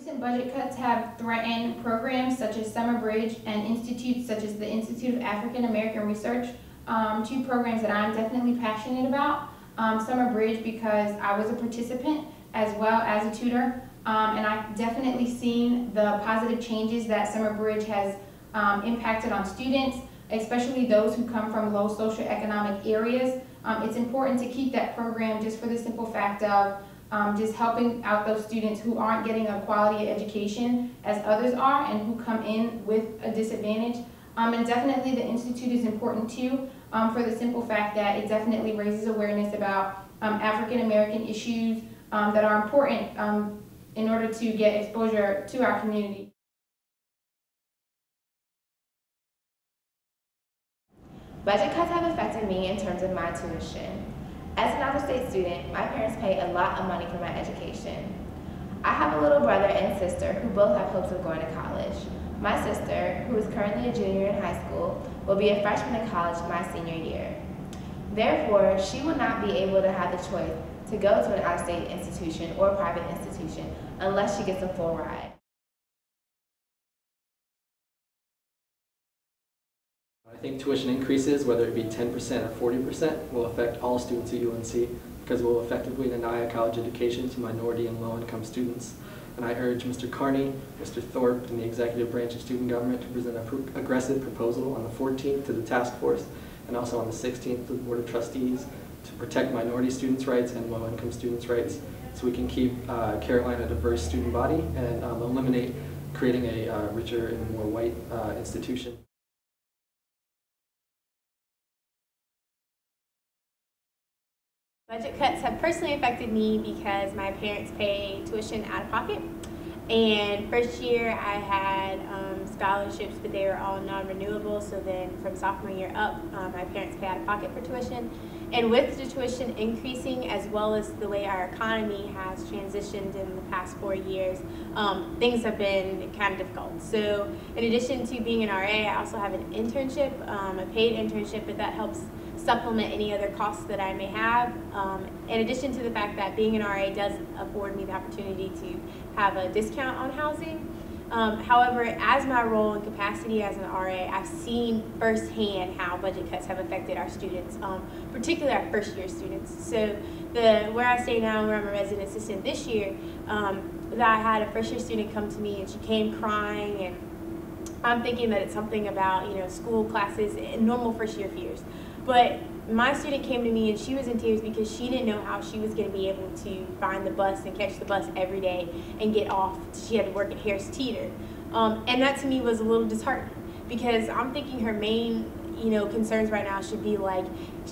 Recent budget cuts have threatened programs such as Summer Bridge and institutes such as the Institute of African American Research, two programs that I'm definitely passionate about. Summer Bridge because I was a participant as well as a tutor, and I've definitely seen the positive changes that Summer Bridge has impacted on students, especially those who come from low socioeconomic areas. It's important to keep that program just for the simple fact of just helping out those students who aren't getting a quality education as others are and who come in with a disadvantage. And definitely the Institute is important too, for the simple fact that it definitely raises awareness about African American issues that are important in order to get exposure to our community. Budget cuts have affected me in terms of my tuition. As an out-of-state student, my parents pay a lot of money for my education. I have a little brother and sister who both have hopes of going to college. My sister, who is currently a junior in high school, will be a freshman in college my senior year. Therefore, she will not be able to have the choice to go to an out-of-state institution or private institution unless she gets a full ride. I think tuition increases, whether it be 10% or 40%, will affect all students at UNC because it will effectively deny a college education to minority and low-income students. And I urge Mr. Carney, Mr. Thorpe, and the executive branch of student government to present an aggressive proposal on the 14th to the task force and also on the 16th to the Board of Trustees to protect minority students' rights and low-income students' rights so we can keep Carolina a diverse student body and eliminate creating a richer and more white institution. Budget cuts have personally affected me because my parents pay tuition out of pocket. And first year I had scholarships, but they were all non-renewable. So then from sophomore year up, my parents pay out of pocket for tuition. And with the tuition increasing, as well as the way our economy has transitioned in the past 4 years, things have been kind of difficult. So in addition to being an RA, I also have an internship, a paid internship, but that helps supplement any other costs that I may have. In addition to the fact that being an RA does afford me the opportunity to have a discount on housing. However, as my role and capacity as an RA, I've seen firsthand how budget cuts have affected our students, particularly our first year students. So where I stay now, where I'm a resident assistant this year, that I had a first year student come to me and she came crying, and I'm thinking that it's something about, you know, school classes and normal first year fears. But my student came to me and she was in tears because she didn't know how she was going to be able to find the bus and catch the bus every day and get off. She had to work at Harris Teeter. And that to me was a little disheartening because I'm thinking her main, you know, concerns right now should be like,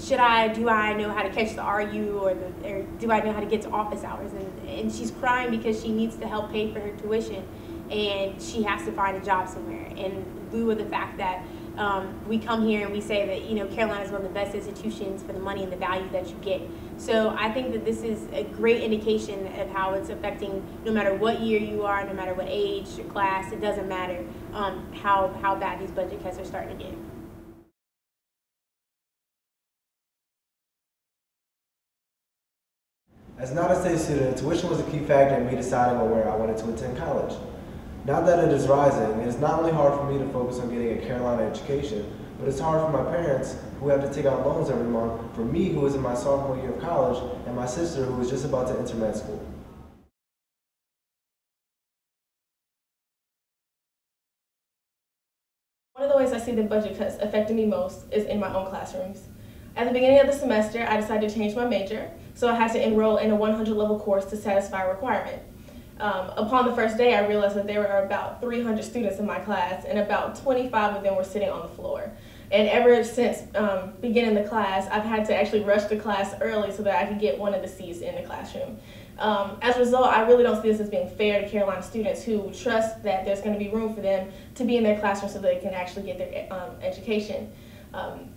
do I know how to catch the RU or do I know how to get to office hours? And she's crying because she needs to help pay for her tuition and she has to find a job somewhere. In lieu of the fact that we come here and we say that, you know, Carolina is one of the best institutions for the money and the value that you get. So I think that this is a great indication of how it's affecting no matter what year you are, no matter what age or class, it doesn't matter how bad these budget cuts are starting to get. As an out-of-state student, tuition was a key factor in me deciding on where I wanted to attend college. Now that it is rising, it is not only hard for me to focus on getting a Carolina education, but it's hard for my parents who have to take out loans every month, for me who is in my sophomore year of college, and my sister who is just about to enter med school. One of the ways I see the budget cuts affecting me most is in my own classrooms. At the beginning of the semester, I decided to change my major, so I had to enroll in a 100-level course to satisfy a requirement. Upon the first day, I realized that there were about 300 students in my class, and about 25 of them were sitting on the floor. And ever since beginning the class, I've had to actually rush the class early so that I could get one of the seats in the classroom. As a result, I really don't see this as being fair to Carolina students who trust that there's going to be room for them to be in their classroom so they can actually get their education.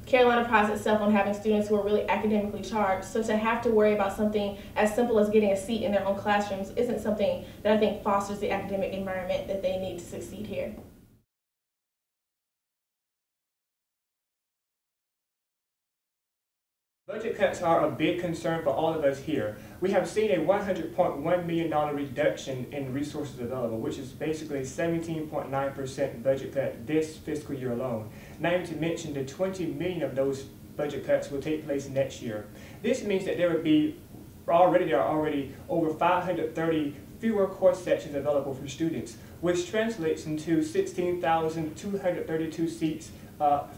Carolina prides itself on having students who are really academically charged, so to have to worry about something as simple as getting a seat in their own classrooms isn't something that I think fosters the academic environment that they need to succeed here. Budget cuts are a big concern for all of us here. We have seen a $100.1 million reduction in resources available, which is basically a 17.9% budget cut this fiscal year alone. Not even to mention the 20 million of those budget cuts will take place next year. This means that there are already over 530 fewer course sections available for students, which translates into 16,232 seats,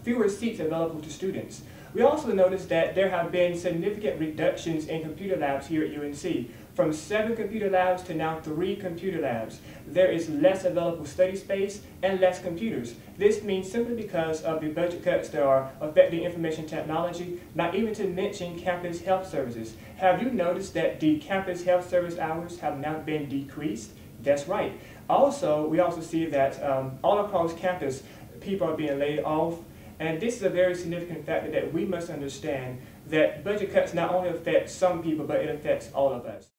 fewer seats available to students. We also noticed that there have been significant reductions in computer labs here at UNC, from 7 computer labs to now 3 computer labs. There is less available study space and less computers. This means simply because of the budget cuts that are affecting information technology, not even to mention campus health services. Have you noticed that the campus health service hours have now been decreased? That's right. Also, we also see that all across campus, people are being laid off. And this is a very significant factor that we must understand, that budget cuts not only affect some people, but it affects all of us.